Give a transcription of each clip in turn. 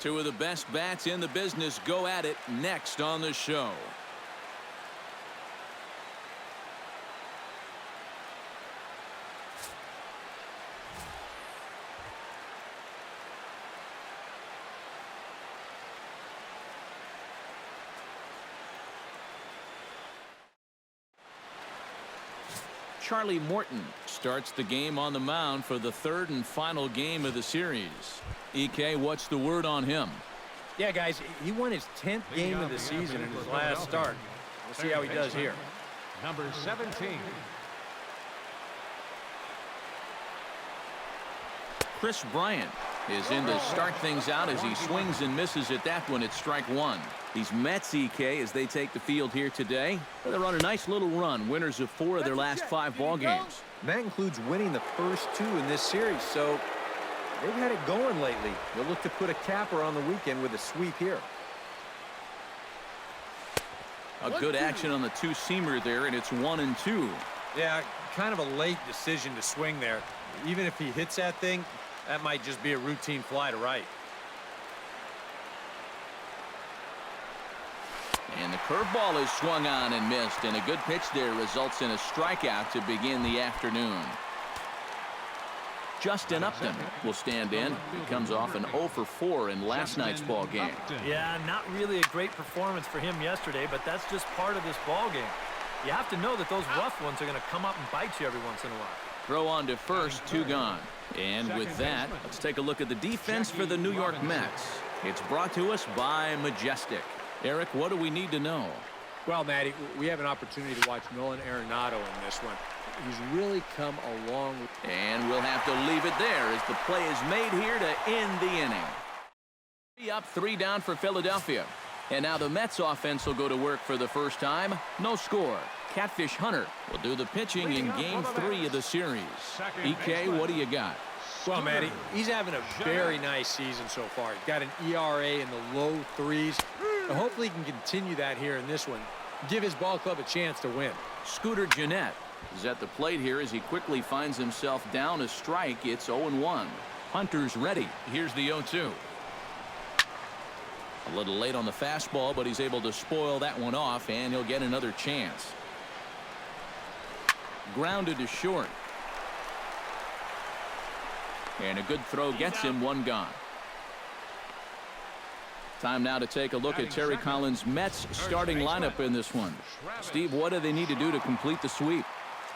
Two of the best bats in the business go at it next on the show. Charlie Morton starts the game on the mound for the third and final game of the series. EK, what's the word on him? Yeah, guys, he won his 10th game of the season in his last start. We'll see how he does here. Number 17. Chris Bryant is in to start things out as he swings and misses at that one at strike one. These Mets, EK, as they take the field here today, they're on a nice little run, winners of 4 of their last 5 ball games. That includes winning the first 2 in this series, so they've had it going lately. They'll look to put a capper on the weekend with a sweep here. A good action on the two-seamer there, and it's 1-2. Yeah, kind of a late decision to swing there. Even if he hits that thing, that might just be a routine fly to right. And the curveball is swung on and missed, and a good pitch there results in a strikeout to begin the afternoon. Justin Upton will stand in. He comes off an 0 for 4 in last night's ball game. Yeah, not really a great performance for him yesterday, but that's just part of this ball game. You have to know that those rough ones are going to come up and bite you every once in a while. Throw on to first, 2 gone. And with that, let's take a look at the defense for the New York Mets. It's brought to us by Majestic. Eric, what do we need to know? Well, Matty, we have an opportunity to watch Nolan Arenado in this one. He's really come a long way. And we'll have to leave it there as the play is made here to end the inning. 3 up, 3 down for Philadelphia. And now the Mets offense will go to work for the first time. No score. Catfish Hunter will do the pitching in game 3 of the series. EK, what do you got? Well, Matty, he's having a very nice season so far. He's got an ERA in the low 3s. Hopefully he can continue that here in this one. Give his ball club a chance to win. Scooter Gennett is at the plate here as he quickly finds himself down a strike. It's 0-1. Hunter's ready. Here's the 0-2. A little late on the fastball, but he's able to spoil that one off, and he'll get another chance. Grounded to short. And a good throw gets him 1 gone. Time now to take a look at Terry Collins' Mets starting lineup in this one. Steve, what do they need to do to complete the sweep?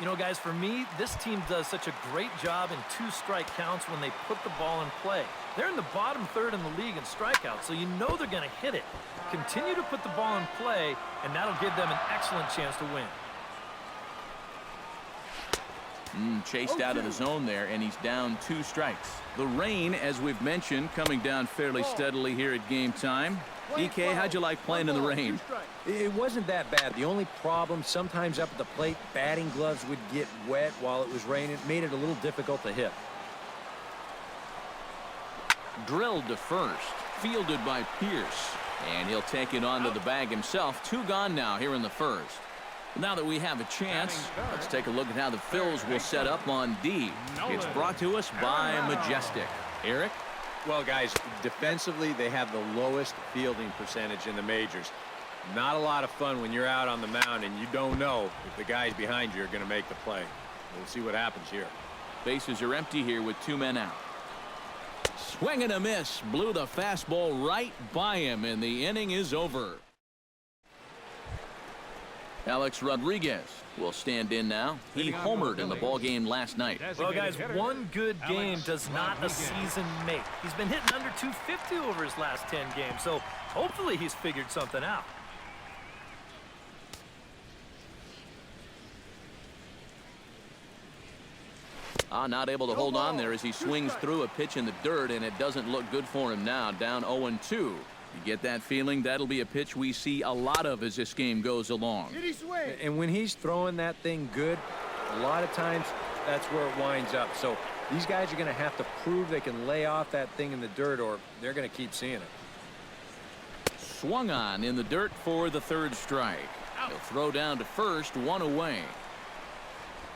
You know, guys, for me, this team does such a great job in 2-strike counts when they put the ball in play. They're in the bottom 3rd in the league in strikeouts, so you know they're going to hit it. Continue to put the ball in play, and that'll give them an excellent chance to win. Chased out of the zone there, and he's down 2 strikes. The rain, as we've mentioned, coming down fairly steadily here at game time. EK, how'd you like playing in the rain? It wasn't that bad. The only problem, sometimes up at the plate, batting gloves would get wet while it was raining. It made it a little difficult to hit. Drilled to first, fielded by Pearce, and he'll take it onto the bag himself. 2 gone now here in the first. Now that we have a chance, let's take a look at how the Phils will set up on D. It's brought to us by Majestic. Eric? Well, guys, defensively, they have the lowest fielding percentage in the majors. Not a lot of fun when you're out on the mound and you don't know if the guys behind you are going to make the play. We'll see what happens here. Bases are empty here with 2 men out. Swing and a miss. Blew the fastball right by him, and the inning is over. Alex Rodriguez will stand in now. He homered in the ball game last night. Well, guys, one good game does not a season make. He's been hitting under 250 over his last 10 games, so hopefully he's figured something out. Not able to hold on there as he swings through a pitch in the dirt, and it doesn't look good for him now. Down 0-2. You get that feeling that'll be a pitch we see a lot of as this game goes along. And when he's throwing that thing good, a lot of times that's where it winds up. So these guys are going to have to prove they can lay off that thing in the dirt, or they're going to keep seeing it. Swung on in the dirt for the 3rd strike. He'll throw down to first, 1 away.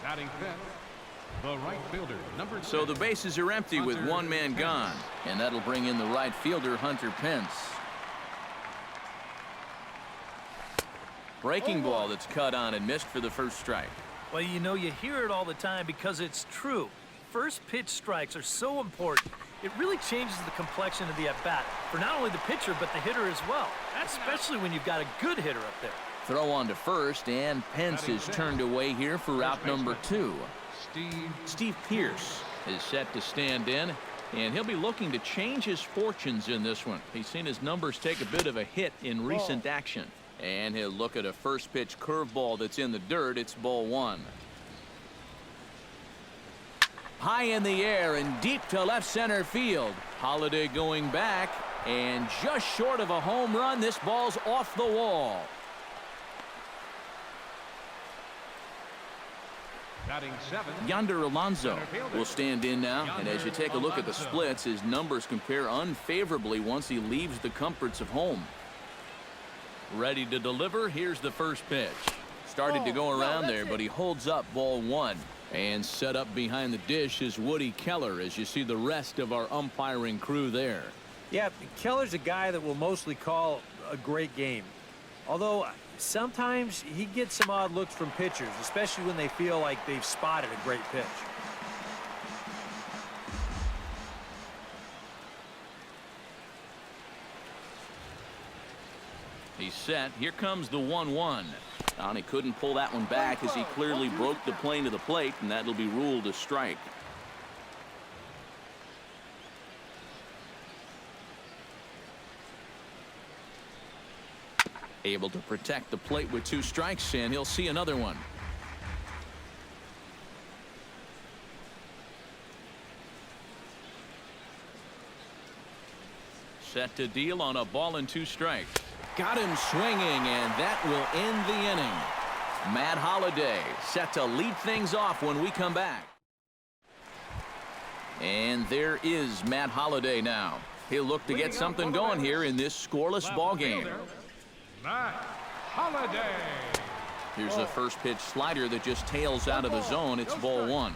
Batting 5th, The right fielder, number 10. So the bases are empty with one man gone, and that'll bring in the right fielder, Hunter Pence. Breaking ball that's cut on and missed for the first strike. Well, you know, you hear it all the time because it's true. First pitch strikes are so important. It really changes the complexion of the at-bat for not only the pitcher but the hitter as well, especially when you've got a good hitter up there. Throw on to first, and Pence is turned away here for out number 2. Steve Pearce is set to stand in, and he'll be looking to change his fortunes in this one. He's seen his numbers take a bit of a hit in recent action. And he'll look at a first pitch curveball that's in the dirt. It's ball 1. High in the air and deep to left center field. Holiday going back, and just short of a home run. This ball's off the wall. Batting 7. Yonder Alonso will stand in now, and as you take a look at the splits, his numbers compare unfavorably once he leaves the comforts of home. Ready to deliver. Here's the first pitch. Started to go around there, but he holds up ball 1. And set up behind the dish is Woody Keller, as you see the rest of our umpiring crew there. Yeah, Keller's a guy that will mostly call a great game. Although sometimes he gets some odd looks from pitchers, especially when they feel like they've spotted a great pitch. He's set. Here comes the 1-1. And he couldn't pull that one back as he clearly broke the plane to the plate, and that'll be ruled a strike. Able to protect the plate with 2 strikes, and he'll see another one. Set to deal on a ball and 2 strikes. Got him swinging, and that will end the inning. Matt Holliday set to lead things off when we come back. And there is Matt Holliday now. He'll look to get something going here in this scoreless ball game. Matt Holliday. Here's the first pitch slider that just tails out of the zone. It's ball 1.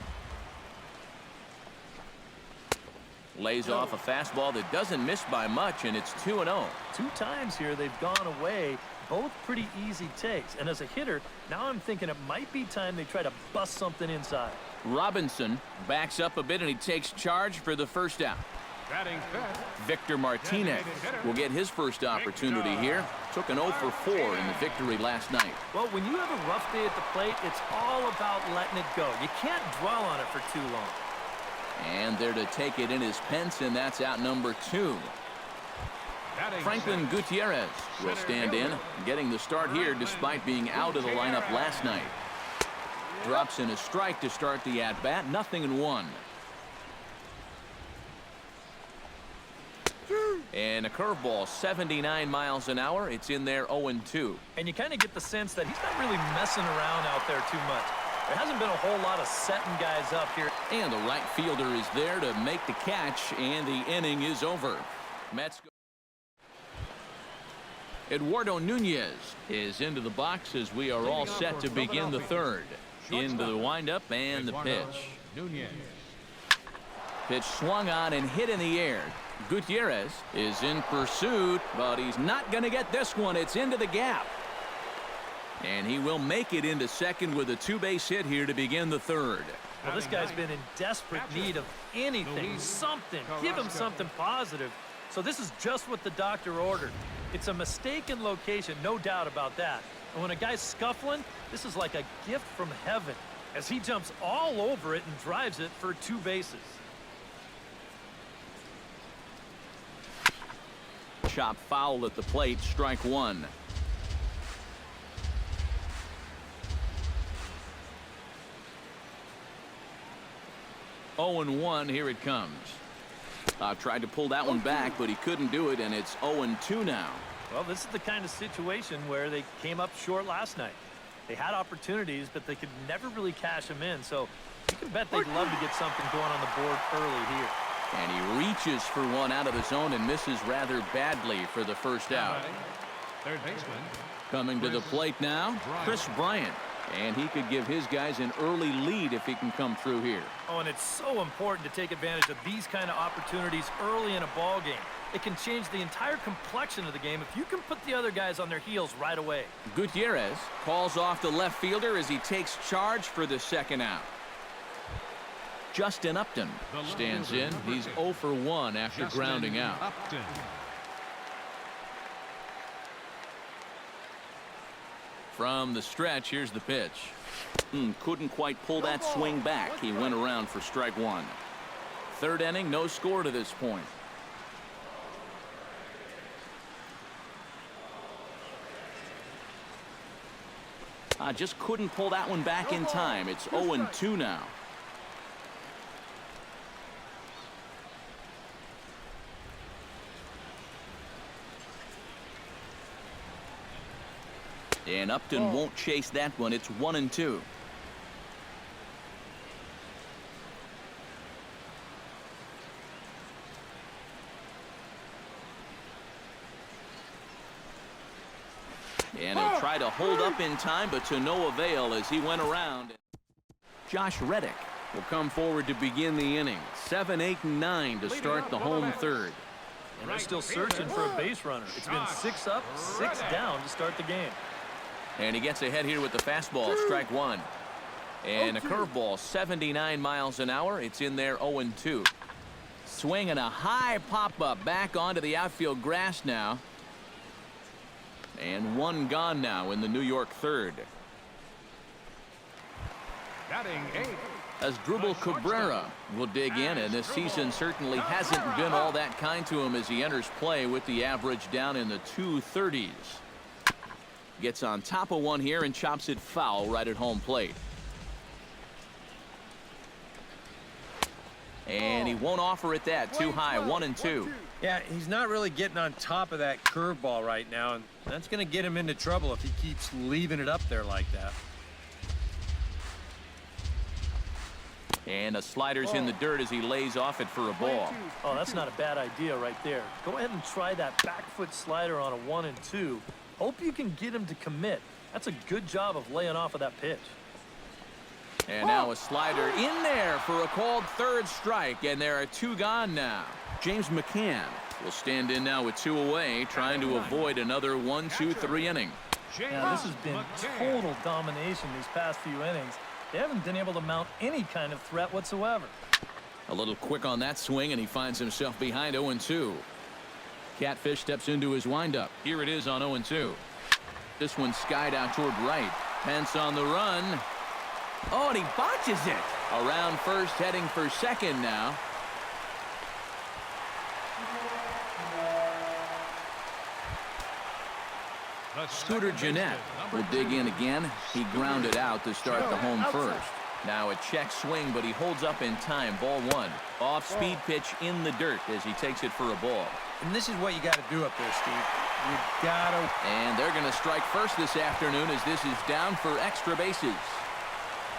Lays off a fastball that doesn't miss by much, and it's 2-0. 2 times here they've gone away, both pretty easy takes. And as a hitter, now I'm thinking it might be time they try to bust something inside. Robinson backs up a bit, and he takes charge for the first out. Batting 5th. Victor Martinez will get his first opportunity here. Took an 0 for 4 in the victory last night. Well, when you have a rough day at the plate, it's all about letting it go. You can't dwell on it for too long. And there to take it in is Pence, and that's out number 2. Franklin Gutierrez will stand in, getting the start here despite being out of the lineup last night. Drops in a strike to start the at-bat, 0-1. And a curveball, 79 miles an hour. It's in there, 0-2. And you kind of get the sense that he's not really messing around out there too much. There hasn't been a whole lot of setting guys up here. And the right fielder is there to make the catch, and the inning is over. Mets. Eduardo Nunez is into the box as we are all set to begin the third. Into the windup and the pitch. Pitch swung on and hit in the air. Gutierrez is in pursuit, but he's not going to get this one. It's into the gap. And he will make it into second with a 2-base hit here to begin the third. Well, this guy's been in desperate need of anything, something. Give him something positive. So this is just what the doctor ordered. It's a mistaken location, no doubt about that. And when a guy's scuffling, this is like a gift from heaven as he jumps all over it and drives it for 2 bases. Chop foul at the plate, strike 1. Oh and 1, here it comes. Tried to pull that one back, but he couldn't do it, and it's 0-2 now. Well, this is the kind of situation where they came up short last night. They had opportunities, but they could never really cash them in, so you can bet they'd love to get something going on the board early here. And he reaches for one out of the zone and misses rather badly for the first out. Third baseman. Coming to the plate now, Chris Bryant. And he could give his guys an early lead if he can come through here. Oh, and it's so important to take advantage of these kind of opportunities early in a ball game. It can change the entire complexion of the game if you can put the other guys on their heels right away. Gutierrez calls off the left fielder as he takes charge for the second out. Justin Upton stands in. He's 0 for 1 after grounding out. Upton. From the stretch, here's the pitch. Couldn't quite pull that swing back. He went around for strike one. Third inning, no score to this point. Just couldn't pull that one back in time. It's 0-2 now. And Upton won't chase that one. It's 1-2. And he'll try to hold up in time, but to no avail as he went around. Josh Reddick will come forward to begin the inning. 7, 8, and 9 to start the home third. And they're still searching for a base runner. It's been 6 up, 6 down to start the game. And he gets ahead here with the fastball, strike one. And a curveball, 79 miles an hour. It's in there, 0-2. Swinging a high pop-up back onto the outfield grass now. And one gone now in the New York third. Batting 8. As Dribble Cabrera will dig in, and this season certainly hasn't been all that kind to him as he enters play with the average down in the 230s. Gets on top of one here and chops it foul right at home plate. And he won't offer it that. Too high, 1-2. Yeah, he's not really getting on top of that curveball right now, and that's going to get him into trouble if he keeps leaving it up there like that. And a slider's in the dirt as he lays off it for a ball. Oh, that's not a bad idea right there. Go ahead and try that back foot slider on a 1-2. Hope you can get him to commit. That's a good job of laying off of that pitch. And now a slider in there for a called third strike, and there are 2 gone now. James McCann will stand in now with 2 away, trying to avoid another 1-2-3 inning. Yeah, this has been total domination these past few innings. They haven't been able to mount any kind of threat whatsoever. A little quick on that swing, and he finds himself behind 0-2. Catfish steps into his windup. Here it is on 0-2. This one skied out toward right. Pence on the run. Oh, and he botches it. Around first, heading for second now. Scooter Jeanette will dig in again. He grounded out to start the home first. Now a check swing, but he holds up in time. Ball one. Off-speed pitch in the dirt as he takes it for a ball. And this is what you got to do up there, Steve. You got to. And they're going to strike first this afternoon as this is down for extra bases.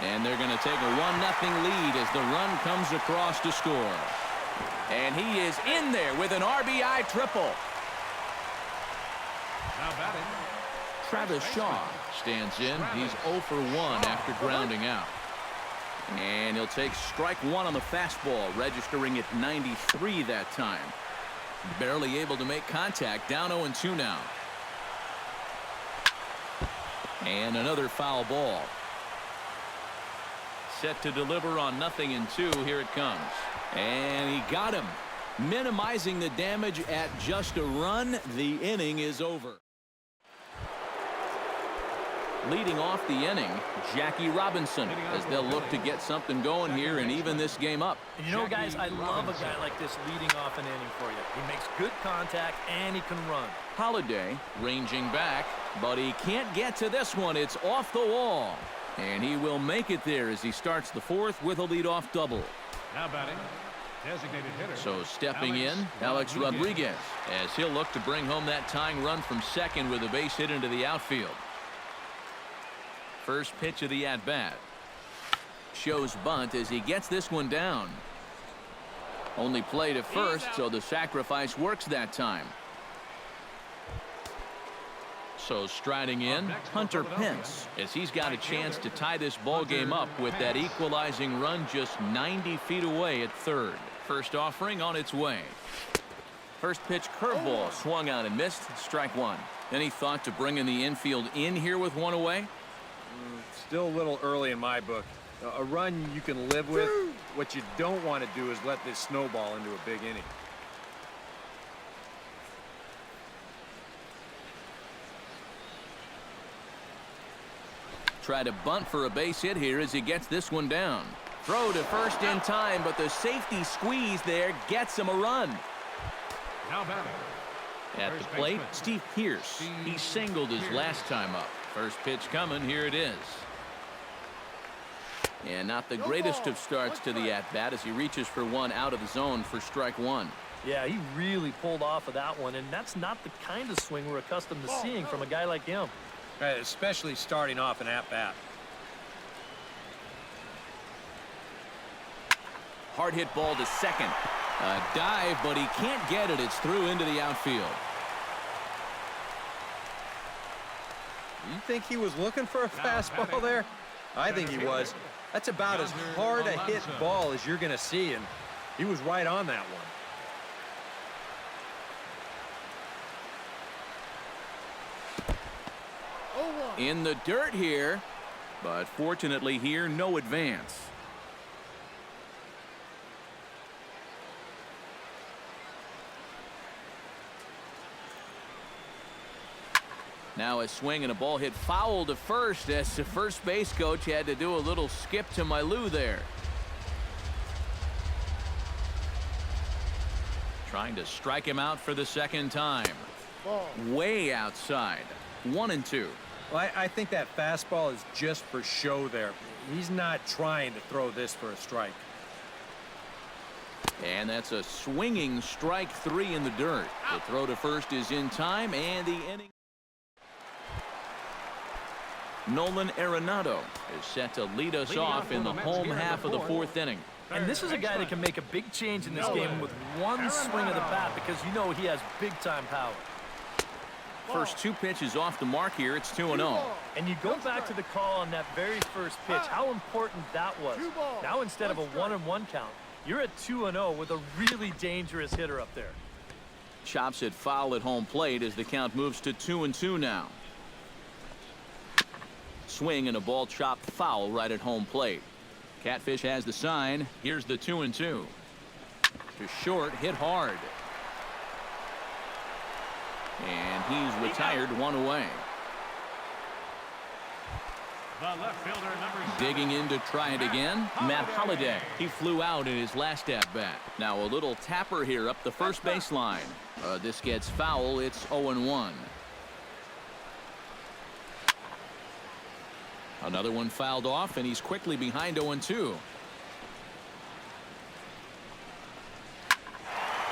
And they're going to take a 1-0 lead as the run comes across to score. And he is in there with an RBI triple. Now batting. Travis Shaw stands in. He's 0 for 1 after grounding out. And he'll take strike one on the fastball, registering at 93 that time. Barely able to make contact. Down 0-2 now. And another foul ball. Set to deliver on 0-2. Here it comes. And he got him. Minimizing the damage at just a run. The inning is over. Leading off the inning, Jackie Robinson, as they'll look to get something going here and even this game up. And you know, guys, I love a guy like this leading off an inning for you. He makes good contact and he can run. Holiday ranging back, but he can't get to this one. It's off the wall. And he will make it there as he starts the fourth with a leadoff double. Now batting. Designated hitter. So stepping in, Alex Rodriguez, as he'll look to bring home that tying run from second with a base hit into the outfield. First pitch of the at-bat. Shows bunt as he gets this one down. Only play to first, so the sacrifice works that time. So striding in, Hunter Pence, as he's got a chance to tie this ball game up with that equalizing run just 90 feet away at third. First offering on its way. First pitch curveball swung out and missed. Strike one. Any thought to bringing the infield in here with one away? Still a little early in my book. A run you can live with. What you don't want to do is let this snowball into a big inning. Try to bunt for a base hit here as he gets this one down. Throw to first in time, but the safety squeeze there gets him a run. Now batting. At the plate, Steve Pearce. He singled his last time up. First pitch coming, here it is. And not the greatest of starts to the at-bat as he reaches for one out of the zone for strike one. Yeah, he really pulled off of that one, and that's not the kind of swing we're accustomed to seeing from a guy like him. Right, especially starting off an at-bat. Hard hit ball to second. A dive, but he can't get it. It's through into the outfield. You think he was looking for a fastball there? I think he was. That's about as hard a hit ball as you're going to see, and he was right on that one. In the dirt here, but fortunately here, no advance. Now a swing and a ball hit foul to first as the first base coach had to do a little skip to my loo there. Trying to strike him out for the second time. Way outside. 1-2. Well, I think that fastball is just for show there. He's not trying to throw this for a strike. And that's a swinging strike three in the dirt. The throw to first is in time, and the inning. Nolan Arenado is set to lead us off in the home half of the fourth inning. And this is a guy that can make a big change in this game with one swing of the bat because you know he has big-time power. First two pitches off the mark here. It's 2-0. And you go back to the call on that very first pitch, how important that was. Now instead of a 1-1 count, you're at 2-0 with a really dangerous hitter up there. Chops it foul at home plate as the count moves to 2-2 now. Swing and a ball chopped foul right at home plate. Catfish has the sign. Here's the 2-2. To short, hit hard. And he's retired, one away. The left fielder, number 7. Digging in to try it again, Matt Holliday. He flew out in his last at-bat. Now a little tapper here up the first baseline. This gets foul. It's 0-1. Another one fouled off, and he's quickly behind 0-2.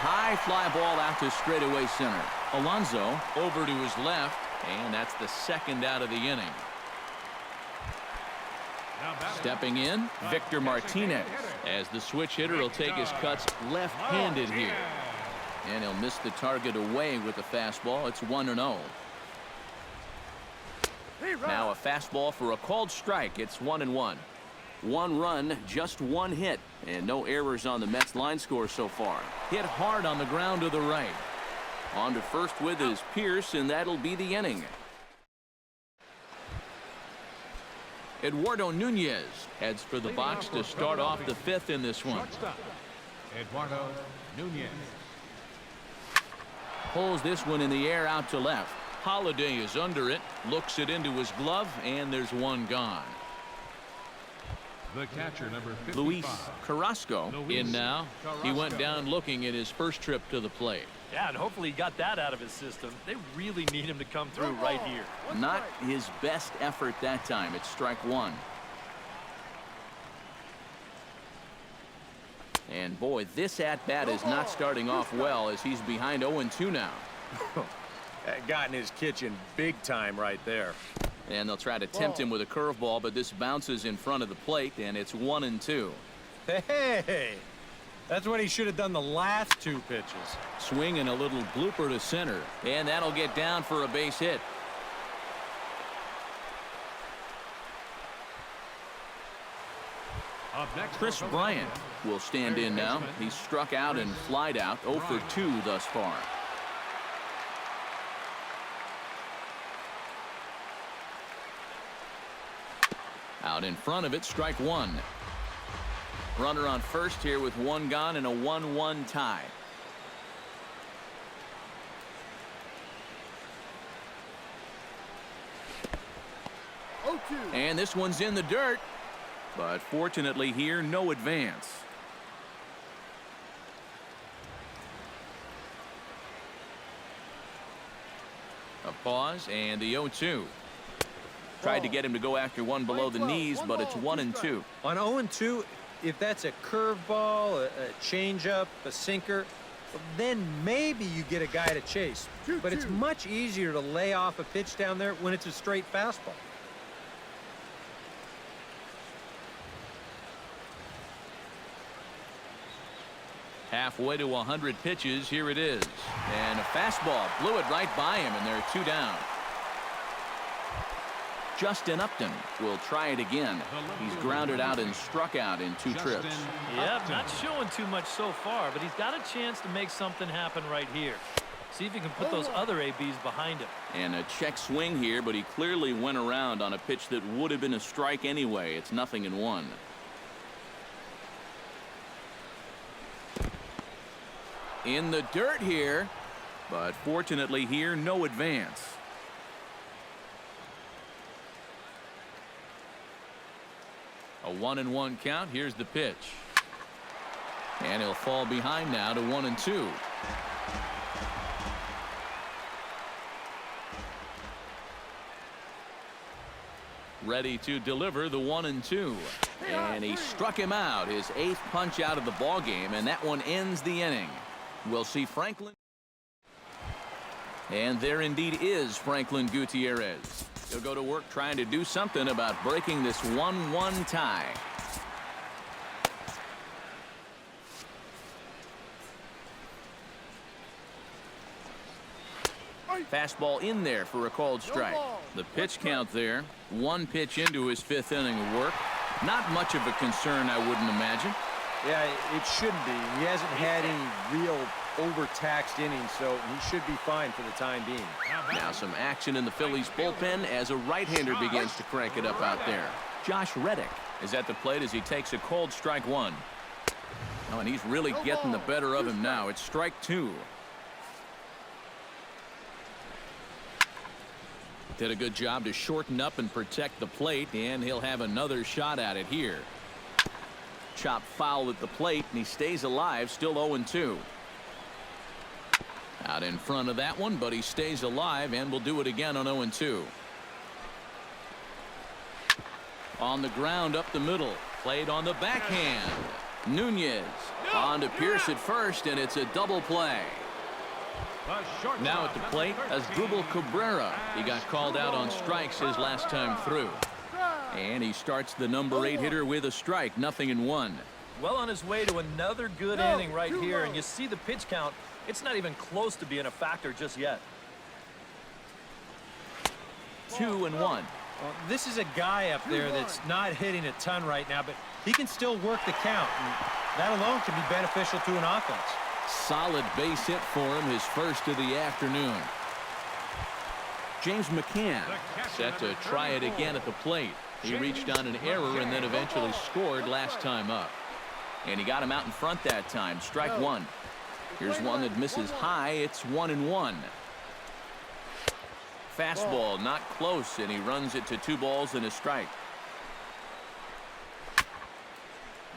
High fly ball out to straightaway center. Alonso over to his left, and that's the second out of the inning. Stepping in, Victor Martinez, as the switch hitter will take his cuts left-handed here. And he'll miss the target away with the fastball. It's 1-0. Now a fastball for a called strike. It's 1-1. One run, just one hit, and no errors on the Mets line score so far. Hit hard on the ground to the right. On to first with is Pearce, and that'll be the inning. Eduardo Nunez heads for the box to start off the fifth in this one. Eduardo Nunez. Pulls this one in the air out to left. Holliday is under it, looks it into his glove, and there's one gone. The catcher, number 55. Luis Carrasco in now. He went down looking at his first trip to the plate. Yeah, and hopefully he got that out of his system. They really need him to come through right here. Not his best effort that time. It's strike one. And boy, this at-bat is not starting off well as he's behind 0-2 now. Got in his kitchen big time right there. And they'll try to tempt him with a curveball, but this bounces in front of the plate, and it's 1-2. Hey, that's what he should have done the last two pitches. Swing and a little blooper to center, and that'll get down for a base hit. Up next, Chris Bryant will stand in now. He's struck out and flied out, 0 for 2 thus far. Out in front of it, strike one. Runner on first here with one gone and a 1-1 tie. And this one's in the dirt, but fortunately here, no advance. A pause and the 0-2. Tried to get him to go after one below the knees, but it's 1-2. On 0-2, if that's a curveball, a changeup, a sinker, then maybe you get a guy to chase. But it's much easier to lay off a pitch down there when it's a straight fastball. Halfway to 100 pitches, here it is. And a fastball blew it right by him, and they're 2 down. Justin Upton will try it again. He's grounded out and struck out in 2 trips. Yeah, not showing too much so far, but he's got a chance to make something happen right here. See if he can put those other ABs behind him. And a check swing here, but he clearly went around on a pitch that would have been a strike anyway. It's 0-1. In the dirt here, but fortunately here, no advance. A 1-1 count. Here's the pitch. And he'll fall behind now to 1-2. Ready to deliver the 1-2. And he struck him out, his 8th punch out of the ball game, and that one ends the inning. We'll see Franklin. And there indeed is Franklin Gutierrez. He'll go to work trying to do something about breaking this 1-1 tie. Fastball in there for a called strike. The pitch count there. 1 pitch into his 5th inning of work. Not much of a concern, I wouldn't imagine. Yeah, it shouldn't be. He hasn't had any real overtaxed innings, so he should be fine for the time being. Now some action in the Phillies bullpen as a right-hander begins to crank it up out there. Josh Reddick is at the plate as he takes a called strike 1. Oh, and he's really getting the better of him now. It's strike 2. Did a good job to shorten up and protect the plate, and he'll have another shot at it here. Chop foul at the plate, and he stays alive, still 0-2. Out in front of that one, but he stays alive and will do it again on 0-2. On the ground up the middle, played on the backhand. Nunez on to Pearce at first, and it's a double play. Now at the plate, Asdrubal Cabrera. He got called out on strikes his last time through. And he starts the number 8 hitter with a strike, 0-1. Well on his way to another good inning right here, and you see the pitch count. It's not even close to being a factor just yet. 2-1. Well, this is a guy up there that's not hitting a ton right now, but he can still work the count, and that alone can be beneficial to an offense. Solid base hit for him, his first of the afternoon. James McCann set to try it again at the plate. He reached on an error and then eventually scored last time up. And he got him out in front that time. Strike 1. Here's one that misses high. It's 1-1. Fastball not close, and he runs it to 2 balls and a strike.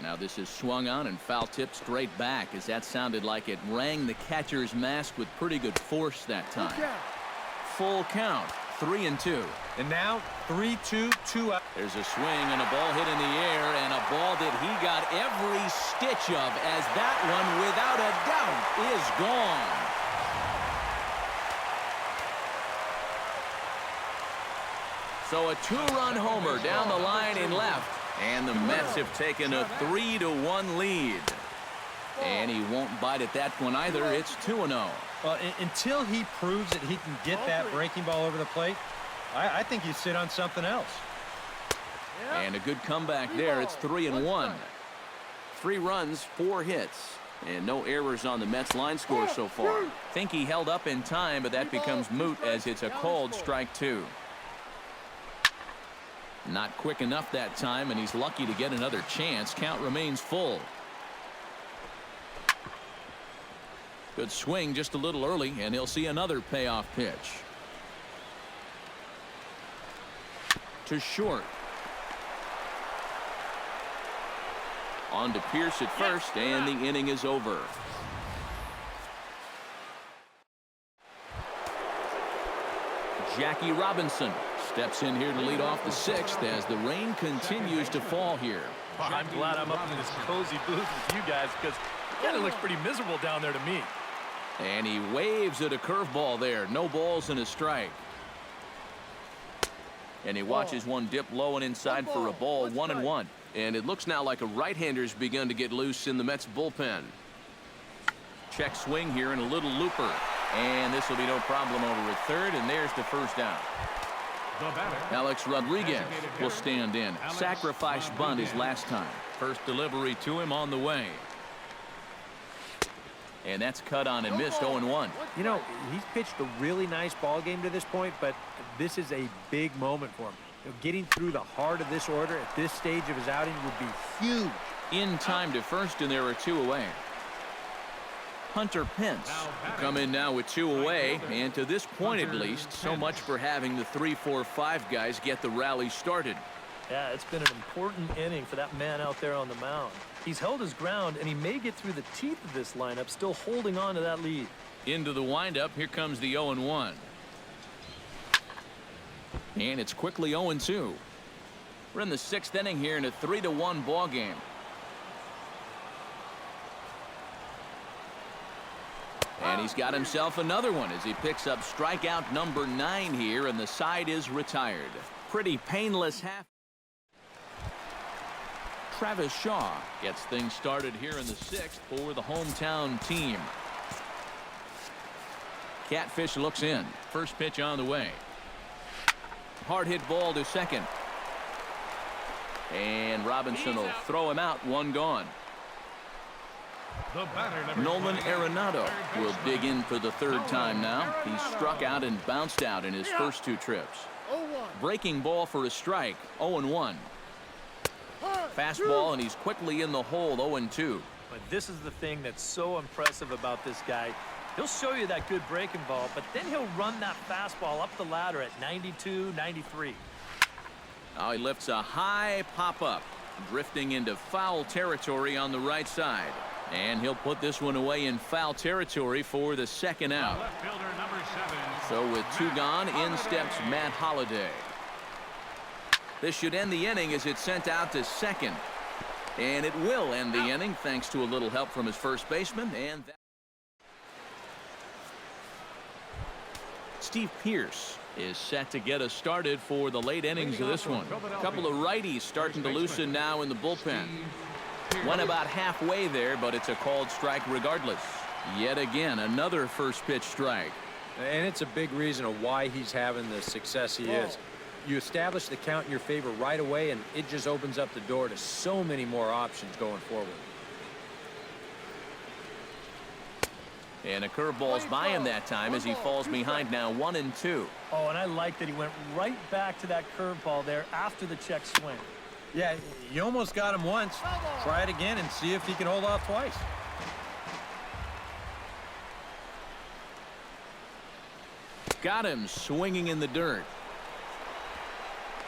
Now this is swung on and foul tipped straight back, as that sounded like it rang the catcher's mask with pretty good force that time. Full count, 3-2. And now 3-2, 2 out. There's a swing and a ball hit in the air, and a ball that he got every stitch of, as that one without a doubt is gone. So a 2-run homer down the line in left, and the Mets have taken a 3-1 lead. And he won't bite at that one either. It's 2-0. Well, until he proves that he can get that breaking ball over the plate, I think you sit on something else. And a good comeback there. It's 3-1. 3 runs, 4 hits. And no errors on the Mets line score so far. Think he held up in time, but that becomes moot as it's a called strike 2. Not quick enough that time, and he's lucky to get another chance. Count remains full. Good swing just a little early, and he'll see another payoff pitch. To short. On to Pearce at first, and the inning is over. Jackie Robinson steps in here to lead off the 6th as the rain continues to fall here. I'm glad I'm up in this cozy booth with you guys because it kind of looks pretty miserable down there to me. And he waves at a curveball there. No balls and a strike. And he watches one dip low and inside for a ball. 1-1. And it looks now like a right-hander's begun to get loose in the Mets bullpen. Check swing here and a little looper. And this will be no problem over at third, and there's the first down. Alex Rodriguez will stand in. Sacrifice bunt his last time. First delivery to him on the way. And that's cut on and missed. 0-1. You know, he's pitched a really nice ball game to this point, but this is a big moment for him. You know, getting through the heart of this order at this stage of his outing would be huge. In time to first, and there are 2 away. Hunter Pence will come in now with 2 away, and to this point at least, so much for having the 3, 4, 5 guys get the rally started. Yeah, it's been an important inning for that man out there on the mound. He's held his ground, and he may get through the teeth of this lineup, still holding on to that lead. Into the windup, here comes the 0-1. And it's quickly 0-2. We're in the 6th inning here in a 3-1 ball game. And he's got himself another one as he picks up strikeout number 9 here, and the side is retired. Pretty painless half. Travis Shaw gets things started here in the 6th for the hometown team. Catfish looks in. First pitch on the way. Hard hit ball to second. And Robinson will throw him out. 1 gone. Nolan Arenado will dig in for the 3rd time now. He struck out and bounced out in his first 2 trips. Breaking ball for a strike. 0-1. Fastball, and he's quickly in the hole. 0-2. But this is the thing that's so impressive about this guy. He'll show you that good breaking ball, but then he'll run that fastball up the ladder at 92, 93. Now he lifts a high pop-up, drifting into foul territory on the right side. And he'll put this one away in foul territory for the 2nd out. So with 2 gone, in steps Matt Holliday. This should end the inning as it's sent out to second. And it will end the inning thanks to a little help from his first baseman. And Steve Pearce is set to get us started for the late innings of this one. A couple of righties starting to loosen now in the bullpen. Went about halfway there, but it's a called strike regardless. Yet again, another first pitch strike. And it's a big reason of why he's having the success he is. You establish the count in your favor right away, and it just opens up the door to so many more options going forward. And a curveball's by him that time as he falls behind now 1-2. Oh, and I like that he went right back to that curveball there after the check swing. Yeah, you almost got him once. Try it again and see if he can hold off twice. Got him swinging in the dirt.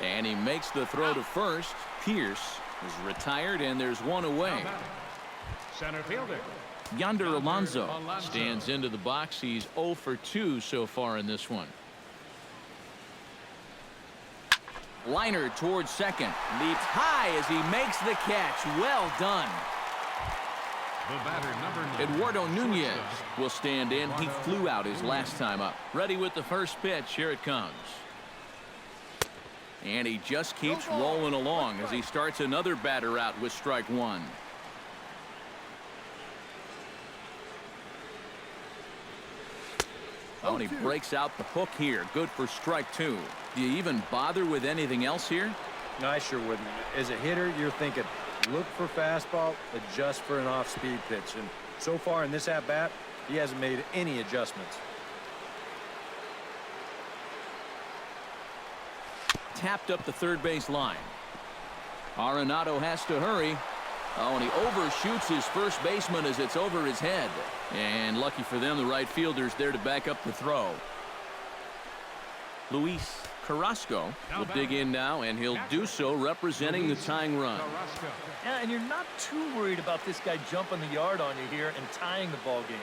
And he makes the throw to first. Pearce is retired, and there's 1 away. Center fielder Yonder Alonso stands into the box. He's 0 for 2 so far in this one. Liner towards second. Leaps high as he makes the catch. Well done. The batter, number 9. Eduardo Nunez will stand in. He flew out his last time up. Ready with the first pitch. Here it comes. And he just keeps rolling along as he starts another batter out with strike 1. Oh, and he breaks out the hook here. Good for strike 2. Do you even bother with anything else here? I sure wouldn't. As a hitter, you're thinking, look for fastball, adjust for an off-speed pitch. And so far in this at-bat, he hasn't made any adjustments. Tapped up the third base line. Arenado has to hurry. Oh, and he overshoots his first baseman as it's over his head. And lucky for them, the right fielder's there to back up the throw. Luis Carrasco will dig in now, and he'll do so representing the tying run. Yeah, and you're not too worried about this guy jumping the yard on you here and tying the ball game.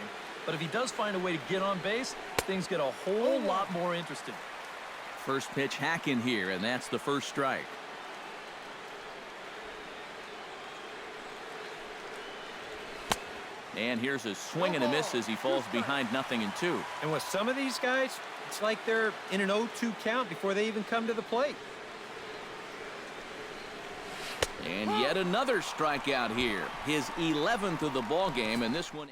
But if he does find a way to get on base, things get a whole lot more interesting. First pitch hack in here, and that's the first strike. And here's a swing and a miss as he falls behind 0-2. And with some of these guys, it's like they're in an 0-2 count before they even come to the plate. And yet another strikeout here. His 11th of the ball game, and this one.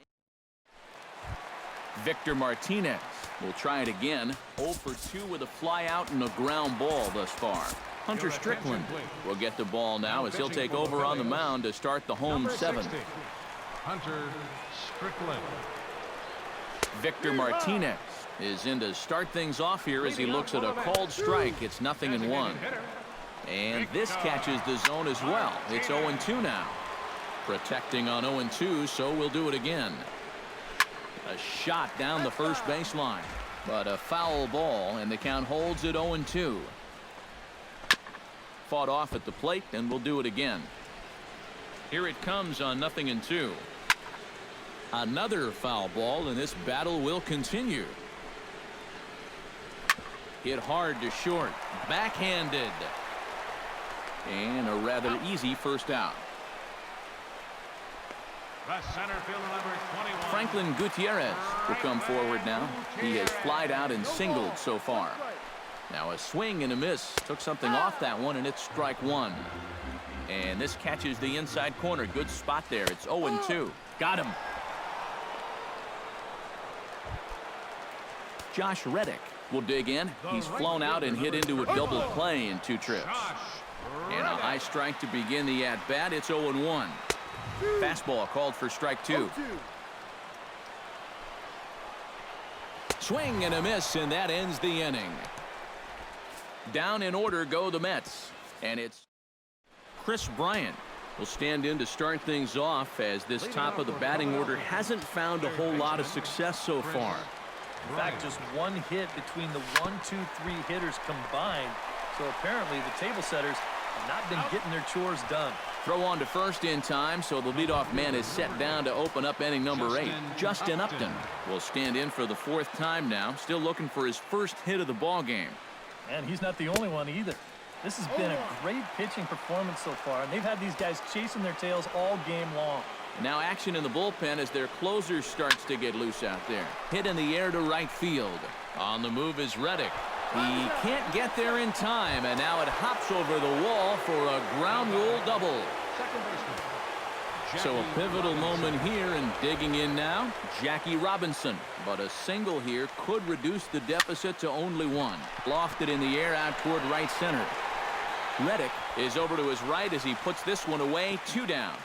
Victor Martinez will try it again. 0 for 2 with a fly out and a ground ball thus far. Hunter Strickland will get the ball now as he'll take over on the mound to start the home seventh. Hunter Strickland. Victor Martinez is in to start things off here as he looks at a called strike. It's 0-1. And this catches the zone as well. It's 0-2 now. Protecting on 0-2, so we'll do it again. A shot down the first baseline, but a foul ball, and the count holds at 0-2. Fought off at the plate, and we'll do it again. Here it comes on 0-2. Another foul ball, and this battle will continue. Hit hard to short, backhanded, and a rather easy first out. The center fielder, number 21. Franklin Gutierrez will come forward now. He has flied out and singled so far. Now a swing and a miss. Took something off that one, and it's strike one. And this catches the inside corner. Good spot there. It's 0-2. Got him. Josh Reddick will dig in. He's flown out and hit into a double play in 2 trips. And a high strike to begin the at-bat. It's 0-1. Fastball called for strike 2. Swing and a miss, and that ends the inning. Down in order go the Mets. And it's Chris Bryant will stand in to start things off, as this top of the batting order hasn't found a whole lot of success so far. In fact, just one hit between the 1, 2, 3 hitters combined. So apparently the table setters have not been getting their chores done. Throw on to first in time, so the leadoff man is set down to open up inning number 8. Justin Upton will stand in for the 4th time now, still looking for his first hit of the ball game. And he's not the only one either. This has been a great pitching performance so far, and they've had these guys chasing their tails all game long. Now action in the bullpen as their closer starts to get loose out there. Hit in the air to right field. On the move is Reddick. He can't get there in time, and now it hops over the wall for a ground rule double. So a pivotal moment here, and digging in now, Jackie Robinson. But a single here could reduce the deficit to only 1. Lofted in the air out toward right center. Reddick is over to his right as he puts this one away. 2 down.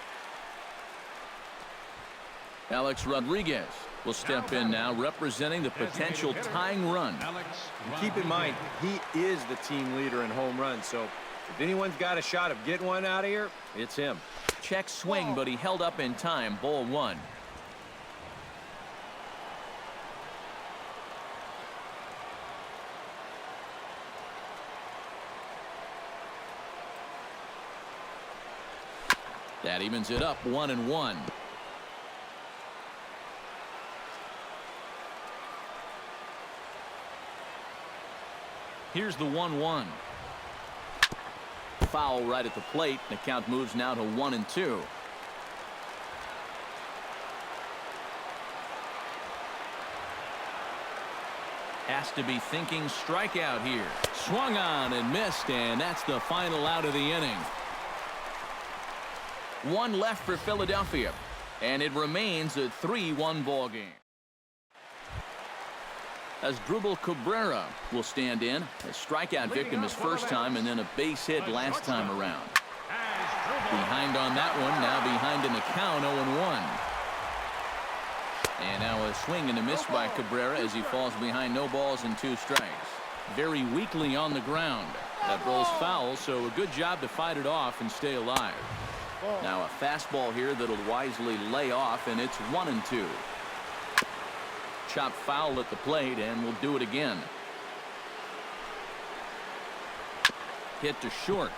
Alex Rodriguez will step in now, representing the potential tying run. And keep in mind, he is the team leader in home runs, so if anyone's got a shot of getting one out of here, it's him. Check swing, but he held up in time. Ball 1. That evens it up, 1-1. Here's the 1-1. Foul right at the plate. The count moves now to 1-2. Has to be thinking strikeout here. Swung on and missed, and that's the final out of the inning. 1 left for Philadelphia, and it remains a 3-1 ball game. as Cabrera will stand in. A strikeout victim his first time and then a base hit last time around. Behind on that one, now behind in the count, 0-1. And now a swing and a miss by Cabrera as he falls behind, no balls and 2 strikes. Very weakly on the ground. That rolls foul, so a good job to fight it off and stay alive. Now a fastball here that'll wisely lay off, and it's 1-2. Chopped foul at the plate, and we'll do it again. Hit to short.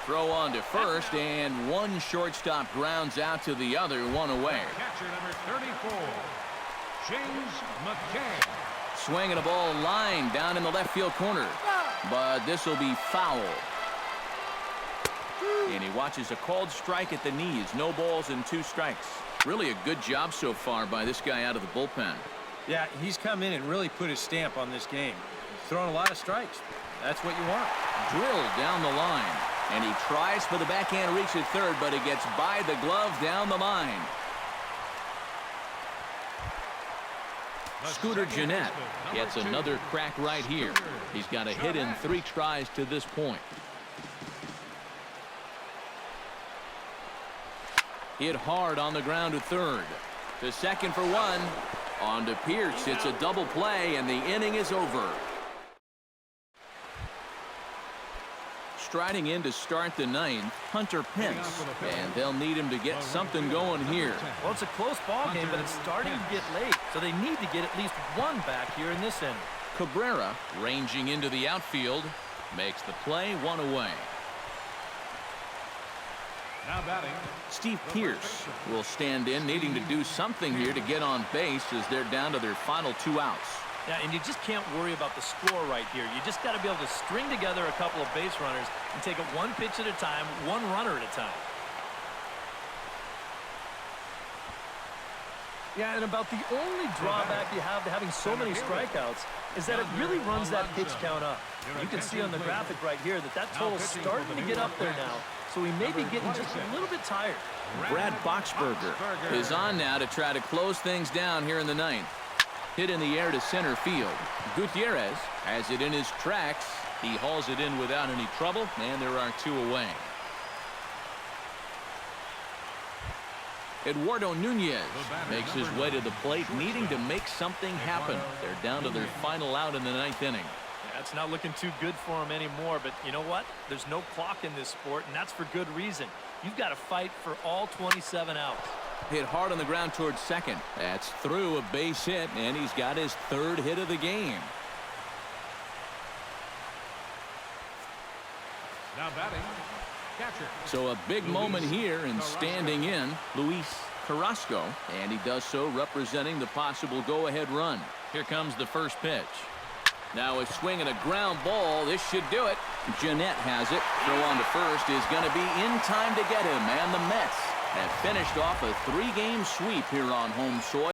Throw on to first, and one shortstop grounds out to the other, 1 away. Catcher number 34, James McKay. Swinging a ball line down in the left field corner, but this will be foul. And he watches a called strike at the knees. No balls and 2 strikes. Really a good job so far by this guy out of the bullpen. Yeah, he's come in and really put his stamp on this game. He's thrown a lot of strikes. That's what you want. Drilled down the line. And he tries for the backhand reach at third, but it gets by the glove down the line. Scooter Gennett gets another crack right here. He's got a hit in 3 tries to this point. Hit hard on the ground to third. To second for 1. On to Pearce. It's a double play, and the inning is over. Striding in to start the 9th, Hunter Pence, and they'll need him to get something going here. Well, it's a close ball game, but it's starting to get late, so they need to get at least 1 back here in this inning. Cabrera, ranging into the outfield, makes the play, 1 away. Now batting, Steve Pearce will stand in, needing to do something here to get on base as they're down to their final 2 outs. Yeah, and you just can't worry about the score right here. You just got to be able to string together a couple of base runners and take it 1 pitch at a time, 1 runner at a time. Yeah, and about the only drawback you have to having so many strikeouts is that it really runs that pitch count up. You can see on the graphic right here that total's starting to get up there now, so he may be getting just a little bit tired. Brad Boxberger is on now to try to close things down here in the 9th. Hit in the air to center field. Gutierrez has it in his tracks. He hauls it in without any trouble, and there are 2 away. Eduardo Nunez makes his way to the plate, needing to make something happen. They're down to their final out in the 9th inning. Yeah, it's not looking too good for him anymore, but you know what? There's no clock in this sport, and that's for good reason. You've got to fight for all 27 outs. Hit hard on the ground towards second. That's through a base hit, and he's got his 3rd hit of the game. now batting, catcher. So a big moment here, and standing in, Luis Carrasco, and he does so representing the possible go-ahead run. Here comes the first pitch. Now a swing and a ground ball. This should do it. Gennett has it. Throw on to first is going to be in time to get him, and the Mets have finished off a 3-game sweep here on home soil.